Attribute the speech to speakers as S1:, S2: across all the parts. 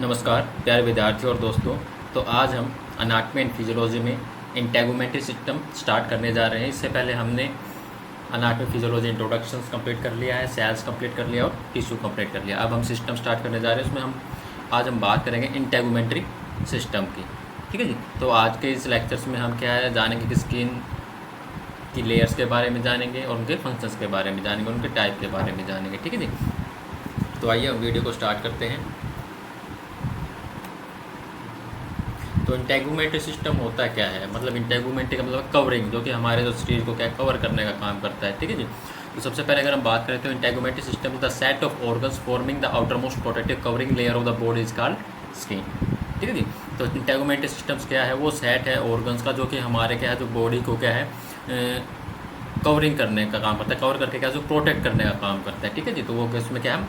S1: नमस्कार प्यारे विद्यार्थियों और दोस्तों। तो आज हम अनाटमी एंड फिजियोलॉजी में इंटेगुमेंट्री सिस्टम स्टार्ट करने जा रहे हैं। इससे पहले हमने अनाटमी फिजियोलॉजी इंट्रोडक्शंस कंप्लीट कर लिया है, सेल्स कंप्लीट कर लिया और टिश्यू कंप्लीट कर लिया। अब हम सिस्टम स्टार्ट करने जा रहे हैं। उसमें आज हम बात करेंगे इंटेगुमेंट्री सिस्टम की। ठीक है जी। तो आज के इस लेक्चर्स में हम क्या है जानेंगे कि स्किन की लेयर्स के बारे में जानेंगे और उनके फंक्शंस के बारे में जानेंगे, उनके टाइप के बारे में जानेंगे। ठीक है जी। तो आइए हम वीडियो को स्टार्ट करते हैं। तो इंटेगुमेंट्री सिस्टम होता क्या है, मतलब इंटेगुमेंट्री का मतलब कवरिंग, जो कि हमारे जो शरीर को क्या कवर करने का काम करता है। ठीक है जी। तो सबसे पहले अगर हम बात करें तो integumentary system is the set of organs forming the outermost protective covering layer of the body is called skin. ठीक है जी। तो इंटेगुमेंट्री सिस्टम्स क्या है, वो सेट है ऑर्गन्स का जो कि हमारे क्या है जो बॉडी को क्या है कवरिंग करने का काम करता है, कवर करके क्या जो प्रोटेक्ट करने का काम करता है। ठीक है जी। तो वो उसमें क्या हम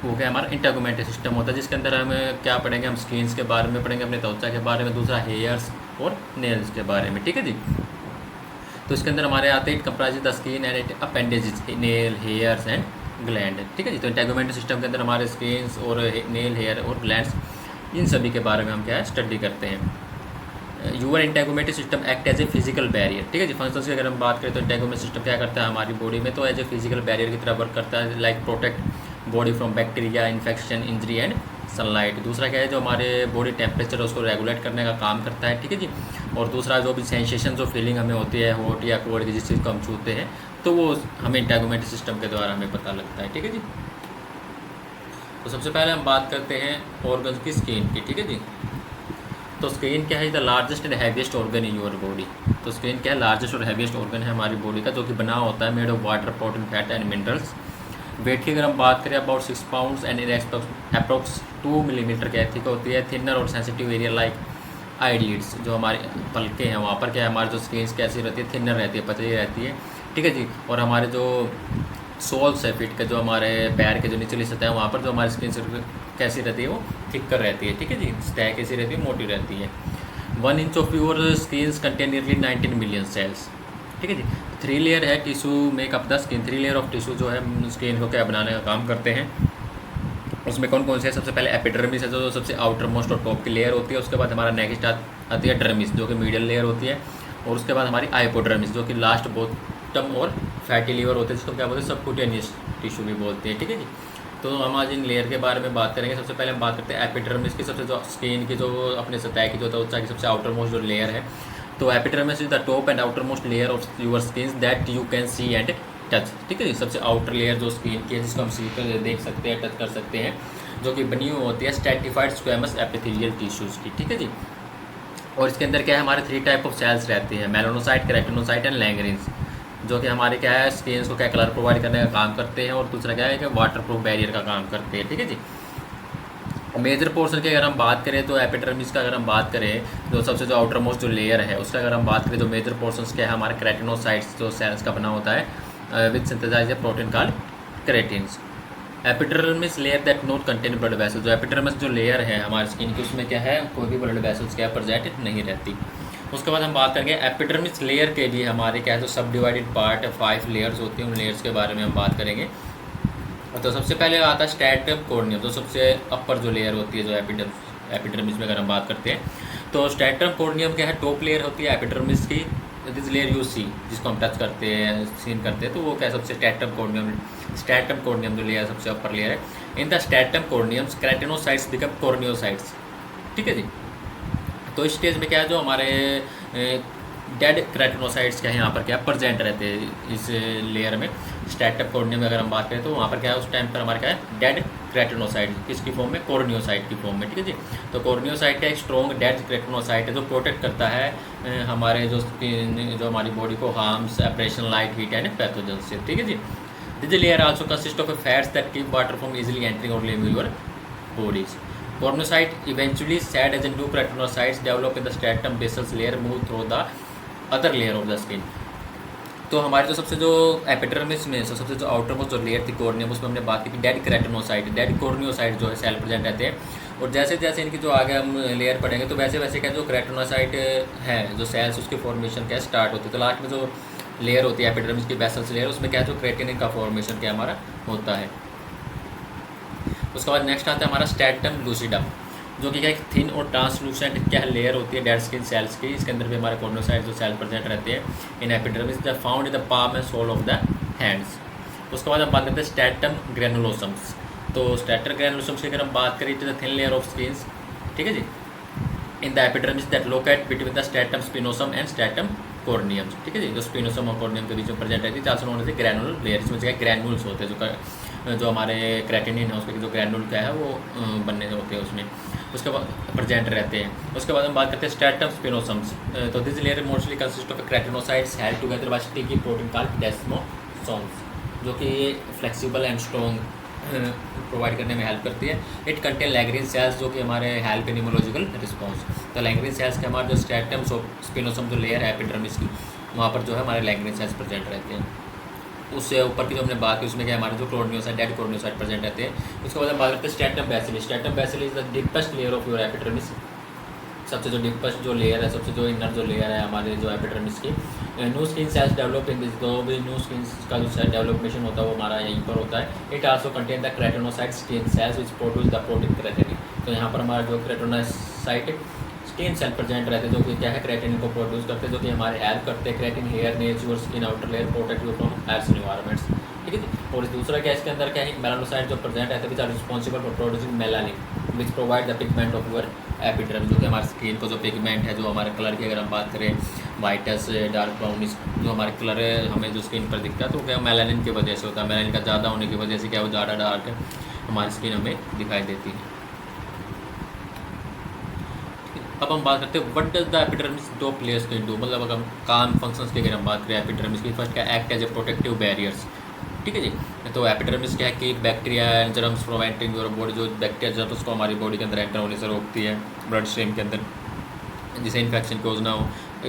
S1: वो क्या हमारा इंटेगुमेंट्री सिस्टम होता है, जिसके अंदर हम क्या पढ़ेंगे, हम स्किन्स के बारे में पढ़ेंगे, अपने त्वचा के बारे में, दूसरा हेयर्स और नेल्स के बारे में। ठीक है जी। तो इसके अंदर हमारे आते हैं it comprise the skin and it appendages nail hairs and gland. ठीक है जी। तो इंटेगुमेंट्री सिस्टम के अंदर हमारे स्किन्स और नेल हेयर और ग्लैंड्स, इन सभी के बारे में हम क्या है स्टडी करते हैं। Your integumentary system act as a physical barrier. ठीक है जी। फंक्शंस की अगर हम बात करें तो इंटेगुमेंट्री सिस्टम क्या करता है हमारी बॉडी में, तो एज ए फिजिकल बैरियर की तरह वर्क करता है, like protect body from bacteria, infection, injury and sunlight. दूसरा क्या है जो हमारे बॉडी टेम्परेचर है उसको रेगुलेट करने का काम करता है। ठीक है जी। और दूसरा जो भी सेंसेशन जो फीलिंग हमें होती है हॉट या कोल्ड की, जिस चीज़ को हम छूते हैं तो वो हमें इंटेगुमेंट्री सिस्टम के द्वारा हमें पता लगता है। ठीक है जी। तो सबसे पहले हम बात करते हैं ऑर्गन की, स्किन की। ठीक है जी। तो स्किन क्या है, the largest and heaviest organ in your body. तो स्किन क्या है, लार्जेस्ट और हैवीएस्ट ऑर्गन है हमारी बॉडी का, जो कि बना होता है made of water, protein, fat and minerals. Weight की अगर हम बात करें about 6 pounds and approx 2 millimetre की थिक होती है। थिनर और सेंसिटिव एरिया लाइक आईलिड्स, जो हमारे पलके हैं वहाँ पर क्या है हमारी जो स्किन कैसी रहती है, थिनर रहती है, पतली रहती है। ठीक है जी। और हमारे जो सोल्स है फीट के, जो हमारे पैर के जो निचली सतह है वहाँ पर जो हमारी स्किन कैसी रहती है वो थिकर रहती है। ठीक है जी। सतह कैसी रहती है, मोटी रहती है। 1 inch of your skin contain nearly 19 million cells. ठीक है जी। 3 लेयर है tissue make up the skin. 3 layer of tissue जो है स्किन को क्या बनाने का काम करते हैं। उसमें कौन कौन से है, सबसे पहले एपिडर्मिस है जो सबसे आउटर मोस्ट और टॉप की लेयर होती है। उसके बाद हमारा नेक्स्ट आती है डर्मिस, जो कि मीडियल लेयर होती है। और उसके बाद हमारी हाइपोडर्मिस, जो कि लास्ट बॉटम और फैटी लीवर होते हैं, जिसको क्या बोलते हैं सबक्यूटेनियस टिश्यू भी बोलते हैं। ठीक है जी। तो हम आज इन लेयर के बारे में बात करेंगे। सबसे पहले हम बात करते हैं एपिडर्मिस की, सबसे जो स्किन की जो अपने सतह की जो त्वचा की सबसे आउटर मोस्ट जो लेयर है। तो epidermis is the top and outer most layer of your skin that you can see and touch. ठीक है जी। सबसे आउटर लेयर जो स्किन की है जिसको हम सी कर देख सकते हैं, टच कर सकते हैं, जो कि बनी हुई होती है स्ट्रैटिफाइड स्क्वैमस एपिथेलियल टिश्यूज़ की। ठीक है जी। और इसके अंदर क्या है हमारे 3 टाइप ऑफ सेल्स रहती हैं, मेलानोसाइट, केराटिनोसाइट एंड लैंग्रीन्स, जो कि हमारे क्या है स्किन को क्या कलर प्रोवाइड करने का काम करते हैं। और दूसरा क्या है कि वाटर प्रूफ बैरियर का काम करते हैं। ठीक है जी। मेजर पोर्शन की अगर हम बात करें तो एपिडर्मिस का अगर हम बात करें जो सबसे जो आउटर मोस्ट जो लेयर है उसका अगर हम बात करें तो मेजर पोर्शंस क्या है हमारे केराटिनोसाइट्स जो सेल्स का बना होता है with synthesize a protein called keratins. Epidermis layer that not contain blood vessel, जो एपिडर्मिस जो लेयर है हमारी स्किन की उसमें क्या है कोई भी ब्लड वेसल्स क्या प्रेजेंट नहीं रहती। उसके बाद हम बात करेंगे एपिडर्मिस लेयर के भी हमारे क्या है जो सब डिवाइडेड पार्ट 5 लेयर्स होती हैं, उन लेयर्स के बारे में हम बात करेंगे। तो सबसे पहले आता है स्ट्रैटम कोर्नियम, जो सबसे अपर जो लेयर होती है जो एपिडर्मिस में अगर हम बात करते हैं तो स्ट्रैटम कोर्नियम क्या है टॉप लेयर होती है एपिडर्मिस की। दिस लेयर यू सी, जिसको हम टच करते हैं सीन करते हैं, तो वो क्या है सबसे स्ट्रैटम कोर्नियम जो लेयर सबसे अपर लेयर है। In the stratum corneums keratinocytes become corneocytes. ठीक है जी। तो इस स्टेज में क्या है जो हमारे डेड केराटिनोसाइट्स क्या है यहाँ पर क्या प्रेजेंट रहते हैं इस लेयर में। स्ट्रैटम कोर्नियम में अगर हम बात करें तो वहाँ पर क्या है उस टाइम पर हमारे क्या है डेड केराटिनोसाइट, किसकी फॉर्म में, कॉर्नियोसाइट की फॉर्म में। ठीक है जी। तो कॉर्नियोसाइट का एक स्ट्रॉन्ग डेड केराटिनोसाइट है जो प्रोटेक्ट करता है हमारे जो हमारी बॉडी को harms, abrasion, light, heat and pathogen से। ठीक है जी। This layer also consist of fats that keep water from easily entering और leaving your bodies. Corneocyte eventually sad as a new keratinocytes develop in the stratum basal layer move through the other layer of the skin। तो हमारे जो सबसे जो epidermis में सबसे जो outer most जो लेयर थी कॉर्नियम, उसमें हमने बात की थी डेड केराटिनोसाइट, डेड कॉर्नियोसाइट जो है सेल प्रेजेंट रहते हैं। और जैसे जैसे इनकी जो आगे हम लेयर पढ़ेंगे तो वैसे वैसे क्या जो केराटिनोसाइट है जो सेल्स उसकी फॉर्मेशन क्या स्टार्ट होती है। तो लास्ट में जो लेयर होती है एपिडर्मिस की बेसल्स लेयर, उसमें क्या जो क्रेटिनिन का फॉर्मेशन क्या हमारा होता है। उसके बाद नेक्स्ट आता है हमारा स्ट्रैटम लूसिडम। जो कि क्या एक थिन और ट्रांसलूसेंट क्या लेयर होती है डेड स्किन सेल्स की। इसके अंदर भी हमारे कॉर्नोसाइट जो सेल प्रेजेंट रहते हैं in epidermis the found in the palm and sole of the hands. उसके बाद हम बात करते हैं स्टैटम ग्रेनुलोसम्स। तो स्टैटर ग्रेनुलोसम्स की अगर हम बात करें, it is the thin layer of skins, ठीक है जी, in the epidermis that locate between the stratum spinosum and stratum corneum, ठीक है जी, जो स्पिनोसम और कॉर्नियम के बीच में प्रेजेंट रहती है, चार होने से ग्रैनुलर लेयर, इसमें क्या ग्रैनुल्स होते हैं, जो हमारे क्रेटिनिन है उसके जो ग्रैनुल क्या है वो बनने होते हैं उसमें, उसके बाद प्रेजेंट रहते हैं। उसके बाद हम बात करते हैं स्टैटम स्पिनोसम्स। तो this layer mostly consist of keratinocytes held together by sticky protein called desmosomes, जो कि फ्लेक्सिबल एंड स्ट्रॉन्ग प्रोवाइड करने में हेल्प करती है। इट कंटेन लैग्रीन सेल्स जो कि हमारे हेल्प इन इम्यूनोलॉजिकल रिस्पॉन्स। तो लैग्रीन सेल्स के हमारे जो स्टैटम स्पिनोसम जो लेयर है एपिडर्मिस की, वहाँ पर जो है हमारे लैग्रीन सेल्स प्रेजेंट रहते हैं। उससे ऊपर की जो हमने बात की उसमें क्या हमारे जो कॉर्नियोसाइट डेड कॉर्नियोसाइट प्रेजेंट रहते हैं। उसके बाद हम बात करते हैं stratum basale. Stratum basale is the deepest layer of your epidermis, सबसे जो डीपेस्ट जो लेयर है, सबसे जो इनर जो लेयर है हमारे जो एपिडर्मिस की। New skin cells develop in this, जो भी न्यू स्किन का जो सेल डेवलपमेंट होता है वो हमारा यहीं पर होता है। It also contain the keratinocyte skin cells which produce the protein creatinine. तो यहाँ पर हमारा जो क्रेटिनोसाइट स्किन सेल प्रेजेंट रहते हैं जो कि क्या है क्रेटिनिन को प्रोड्यूस करते हैं, जो कि हमारे हेल्प करते हैं क्रेटिन हेयर नेच your skin outer layer protect you from harsh environments, ठीक है जी। और दूसरा क्या इसके अंदर क्या है मेलानोसाइट जो प्रेजेंट रहते हैं which are responsible for producing melanin which provide the pigment of your epiderm, जो कि हमारे स्किन को जो पिगमेंट है जो हमारे कलर की अगर हम बात करें वाइटस डार्क ब्राउनिश जो हमारे कलर है हमें जो स्किन पर दिखता है तो क्या मेलानिन की वजह से होता है। मेलानिन का ज़्यादा होने की वजह से क्या वो ज़्यादा डार्क हमारी स्किन हमें दिखाई देती है। अब हम बात करते हैं व्हाट डज द एपिडर्मिस दो प्लेयर्स कैन डू, मतलब अगर हम काम फंक्शंस की अगर हम बात करें एपिडर्मिस की, फर्स्ट क्या act as a protective barriers, ठीक है जी। तो एपिडर्मिस क्या है कि bacteria and germs from entering your body, जो बैक्टीरिया जर्म्स उसको हमारी बॉडी के अंदर एंटर होने से रोकती है ब्लड स्ट्रीम के अंदर, जिससे इन्फेक्शन कोज ना हो।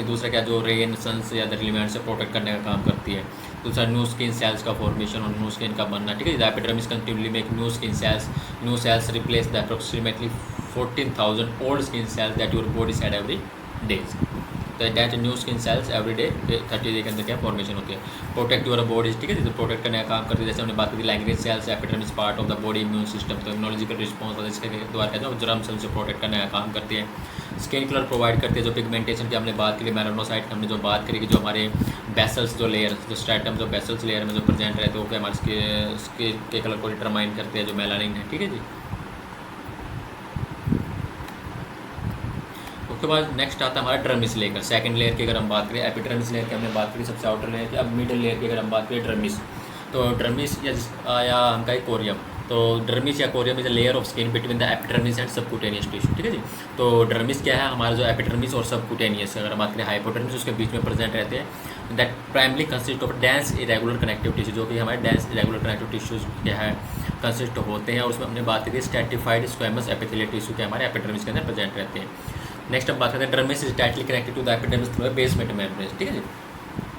S1: दूसरा क्या जो रेन सन से या एलिमेंट से प्रोटेक्ट करने का काम करती है। दूसरा न्यू स्किन सेल्स का फॉर्मेशन और न्यू स्किन का बनना, ठीक है। The epidermis continuously make new skin cells, new cells replace the approximately 14,000 old skin cells that your body shed every days. तो that new skin cells every day 30 day के अंदर क्या formation होती है। प्रोटेक्ट योर बॉडी, ठीक है, तो protect करने का काम करती है। जैसे हमने बात की language cells epidermis part of the body immune system, तो इम्यूनोलॉजिकल रिस्पॉन्स और इसके द्वारा जो जर्म सेल से प्रोटेक्ट करने का काम करती है। स्किन कलर प्रोवाइड करती है, जो पिगमेंटेशन की हमने बात करी, मेलानोसाइट हमने जो बात करी कि जो हमारे बेसल्स जो लेयर जो स्ट्रैटम जो बेसल्स लेयर में जो प्रेजेंट रहते हैं वो क्या हमारे स्किन के कलर को डिटरमाइन करते हैं, जो मेलानिन है, ठीक है जी। उसके बाद नेक्स्ट आता है हमारा डर्मिस लेयर। सेकंड लेयर की अगर हम बात करें एपिडर्मिस लेयर की हमने बात करी सबसे आउटर लेयर की। अब मिडिल लेयर की अगर हम बात करें डर्मिस, तो डर्मिस या हम कहें कोरियम, तो डर्मिस या corium is a layer of skin between the epidermis and subcutaneous tissue, ठीक है जी। तो डर्मिस क्या है हमारा जो एपिडर्मिस और सबक्यूटेनियस अगर हम बात करें हाइपोडर्मिस उसके बीच में प्रेजेंट रहते हैं। That primarily consist of dense irregular connective tissue, जो कि हमारे डेंस इरेगुलर कनेक्टिव टिश्यूज क्या है कंसिस्ट होते हैं। और उसमें हमने बात करी स्ट्रैटिफाइड स्क्वैमस एपिथेलियल टिश्यू के हमारे एपिडर्मिस के अंदर प्रेजेंट रहते हैं। नेक्स्ट हम बात करते हैं dermis is tightly connected to the epidermis through basement membrane, ठीक है जी।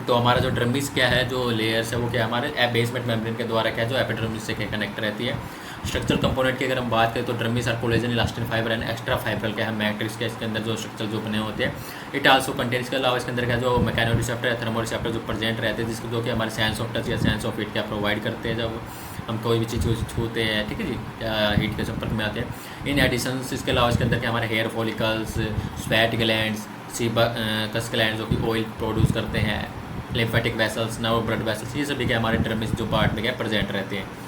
S1: तो हमारा जो डर्मिस क्या है जो लेयर्स है वो क्या हमारे बेसमेंट मेम्ब्रेन के द्वारा क्या है जो एपिडर्मिस से क्या कनेक्ट रहती है। स्ट्रक्चरल कंपोनेंट की अगर हम बात करें तो dermis are collagen elastin fibre and extra fibre क्या है मैट्रिक्स के इसके अंदर जो स्ट्रक्चर जो बने होते हैं। इट आल्सो कंटेन, इसके अलावा इसके अंदर क्या जो मैकेनो रिसेप्टर या थर्मो रिसेप्टर जो प्रेजेंट रहते हैं जिसको जो कि हमारे सेंस ऑफ टच या सेंस ऑफ हीट क्या प्रोवाइड करते हैं जब हम कोई भी चीज़ छूते हैं, ठीक है जी, हीट के संपर्क में आते हैं। इन एडिशन इसके अलावा इसके अंदर क्या हमारे हेयर फॉलिकल्स, स्वैट ग्लैंड्स, सीबकस ग्लैंड जो कि ऑयल प्रोड्यूस करते हैं, lymphatic vessels, nerve blood vessels, ये सभी क्या हमारे डर्मिस जो पार्ट में क्या प्रेजेंट रहते हैं।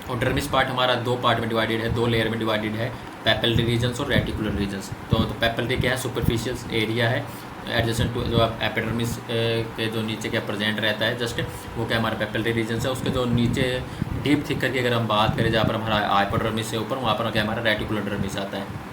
S1: और डर्मिस पार्ट हमारा दो पार्ट में डिवाइडेड है, दो लेयर में डिवाइडेड है, पेपलरी रीजन्स और रेटिकुलर रीजन्स। तो पेपलरी क्या है सुपरफिशियल एरिया है एडजेसेंट टू जो एपिडर्मिस के जो नीचे क्या प्रेजेंट रहता है जस्ट वो क्या हमारा पेपलरी रीजन्स है। उसके जो नीचे डीप थिकर की अगर हम बात करें जहाँ पर हमारा हाइपोडर्मिस से ऊपर वहाँ पर क्या हमारा रेटिकुलर डर्मिस आता है।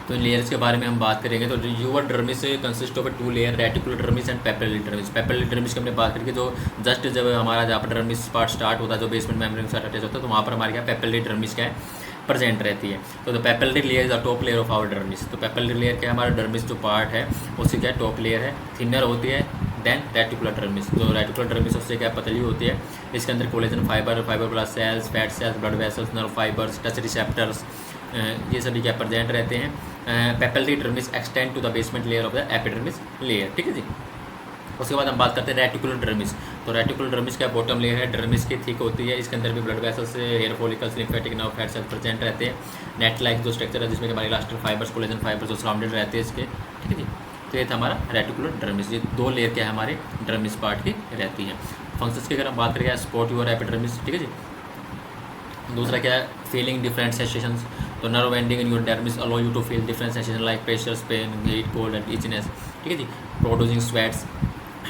S1: तो इन लेयर्स के बारे में हम बात करेंगे तो your dermis consist of two layer reticular dermis and papillary dermis. Papillary dermis की हमने बात करी जो जस्ट जब हमारा जहाँ पर डर्मिस पार्ट स्टार्ट होता है जो बेसमेंट मेम्ब्रेन के साथ अटैच होता है तो वहाँ पर हमारे क्या पेपलरी डर्मिस क्या है प्रेजेंट रहती है। तो the papillary layer is the top layer of our dermis. तो पेपलरी लेयर क्या है हमारा डर्मिस जो पार्ट है उसकी क्या टॉप लेयर है, थिनर होती है देन रेटिकुलर डर्मिस। जो रेटिकुलर डर्मिस उससे क्या पतली होती है, इसके अंदर collagen fibre, fibroblast cells, fat cells, blood vessels, nerve fibres, touch receptors ये सभी क्या प्रेजेंट रहते हैं। Papillary dermis extend to the basement layer of the epidermis layer, ठीक है जी। उसके बाद हम बात करते हैं रेटिकुलर डर्मिस। तो रेटिकुलर डर्मिस क्या बॉटम लेयर है, डर्मिस की थिक होती है, इसके अंदर भी blood vessels, hair follicles, lymphatic nerve, fat cell present रहते हैं। नेट लाइक जो स्ट्रक्चर है जिसमें कि हमारे इलास्टिक फाइबर्स, कोलेजन फाइबर्स जो सराउंडेड रहते हैं इसके, ठीक है जी। तो ये था हमारा रेटिकुलर डर्मिस। ये 2 लेयर क्या है हमारे डर्मिस पार्ट की रहती है। फंक्शंस की अगर हम बात करें, सपोर्ट योर एपिडर्मिस, ठीक है जी। दूसरा क्या है, फीलिंग डिफरेंट सेंसेशंस। तो nerve ending in your dermis allow you to feel different sensation like pressures, pain, heat, cold and itchiness, ठीक है जी। Producing sweats,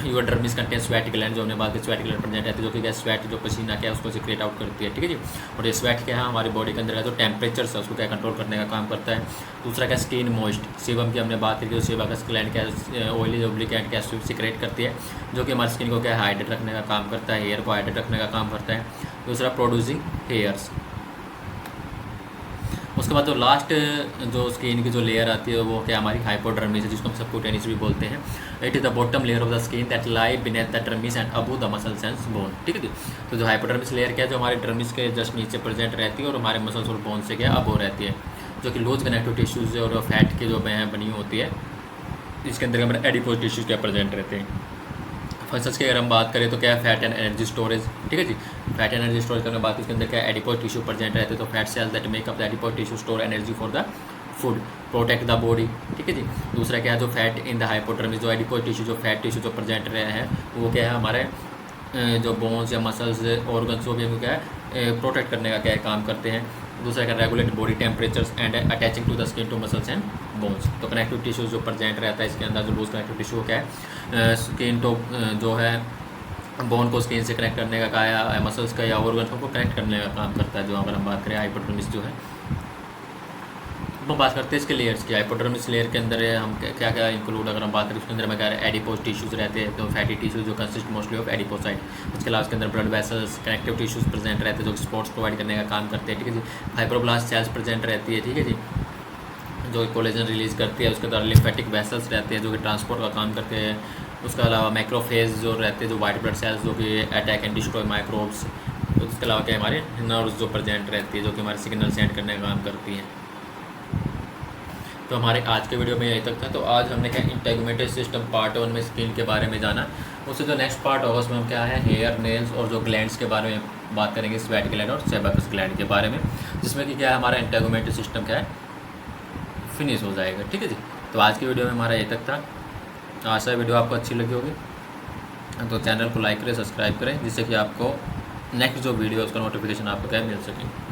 S1: your dermis contain sweat gland, जो हमने बात की स्वेट ग्लैंड प्रेजेंट रहती है, जो कि क्या स्वेट जो पसीना क्या है उसको सिक्रेट आउट करती है, ठीक है जी। और ये स्वेट क्या है हमारी बॉडी के अंदर है जो टेम्परेचर है उसको क्या कंट्रोल करने का काम करता है। दूसरा क्या, स्किन मॉइस्ट, सीबम की हमने बात की, जो सेबाकस ग्लैंड क्या ऑयली लुब्रिकेंट क्या सिक्रेट करती है, जो कि हमारी स्किन को क्या हाइड्रेट रखने का काम करता है, हेयर को हाइड्रेट रखने का काम करता है। दूसरा प्रोड्यूसिंग हेयर्स। उसके बाद जो लास्ट जो स्किन की जो लेयर आती है वो क्या हमारी हाइपोडर्मिस है, जिसको हम सबक्यूटेनियस भी बोलते हैं। It is the bottom layer of the skin that lie beneath the dermis and above the muscles and bone, ठीक है जी। तो जो हाइपोडर्मिस लेयर क्या है, जो हमारे डर्मिस के जस्ट नीचे प्रेजेंट रहती है और हमारे मसल्स और बोन से क्या अबव रहती है, जो कि लूज कनेक्टिव टिश्यूज और फैट के जो बनी होती है, इसके अंदर हमारे एडिपोज टिश्यूज क्या प्रेजेंट रहते हैं। फंक्शंस की अगर हम बात करें तो क्या है, फैट एंड एनर्जी स्टोरेज, ठीक है जी। फैट एंड एनर्जी स्टोरेज करने के बाद इसके अंदर क्या है, एडिपोज टिश्यू प्रेजेंट रहते हैं। तो fat cells that make up the adipose tissue store energy for the food, protect the body, ठीक है जी। दूसरा क्या है, जो फैट इन द हाइपोडर्मिस, जो एडिपोज टिश्यू जो फैट टिश्यू जो प्रेजेंट रहे हैं वो क्या है हमारे जो बोन्स या मसल्स ऑर्गन्स को भी हम क्या है प्रोटेक्ट करने का क्या है काम करते हैं। दूसरा क्या, regulate body temperatures and attaching to the skin to muscles and bones. तो कनेक्टिव टिश्यूज जो प्रेजेंट रहता है इसके अंदर, जो लूज कनेक्टिव टिश्यू क्या है स्किन तो जो है बोन को स्किन से कनेक्ट करने का क्या है, मसल्स का या ऑर्गन को कनेक्ट करने का काम करता है। जो अगर हम बात करें हाइपोडर्मिस जो है, हम बात करते हैं इसके लेयर्स की। हाइपोडर्मिस लेयर के अंदर हम क्या क्या इंक्लूड अगर हम बात करें, उसके अंदर में क्या है, एडिपोज टिश्यूज रहते हैं, तो फैटी टिश्यूज जो कंसिस्ट मोस्टली ऑफ एडिपोसाइड। उसके अलावा उसके अंदर blood vessels, connective tissues present रहते हैं जो स्पोर्ट्स प्रोवाइड करने का काम करते हैं, ठीक है जी। फाइब्रोब्लास्ट सेल्स प्रेजेंट रहती है, ठीक है जी, जो कोलेजन रिलीज करती है। उसके बाद लिम्फेटिक वेसल्स रहते हैं जो कि ट्रांसपोर्ट का काम करते हैं। उसके अलावा मैक्रोफेज जो रहते हैं, जो वाइट ब्लड सेल्स जो कि अटैक एंड डिस्ट्रॉय माइक्रोब्स। उसके अलावा क्या हमारे नर्व्स जो प्रेजेंट रहती है, जो कि हमारे सिग्नल सेंड करने का काम करती हैं। तो हमारे आज के वीडियो में यही तक था। तो आज हमने क्या इंटेगुमेंटल सिस्टम पार्ट 1 में स्किन के बारे में जाना। उससे जो नेक्स्ट पार्ट होगा उसमें हम क्या है, हेयर, नेल्स और जो ग्लैंड्स के बारे में बात करेंगे, स्वेट ग्लैंड और सेबाकस ग्लैंड के बारे में, जिसमें कि क्या है हमारा इंटेगुमेंटल सिस्टम क्या है फिनिश हो जाएगा, ठीक है जी। तो आज की वीडियो में हमारा यही तक था। आशा है वीडियो आपको अच्छी लगी होगी। तो चैनल को लाइक करें, सब्सक्राइब करें, जिससे कि आपको नेक्स्ट जो वीडियो उसका नोटिफिकेशन आपको क्या मिल सके।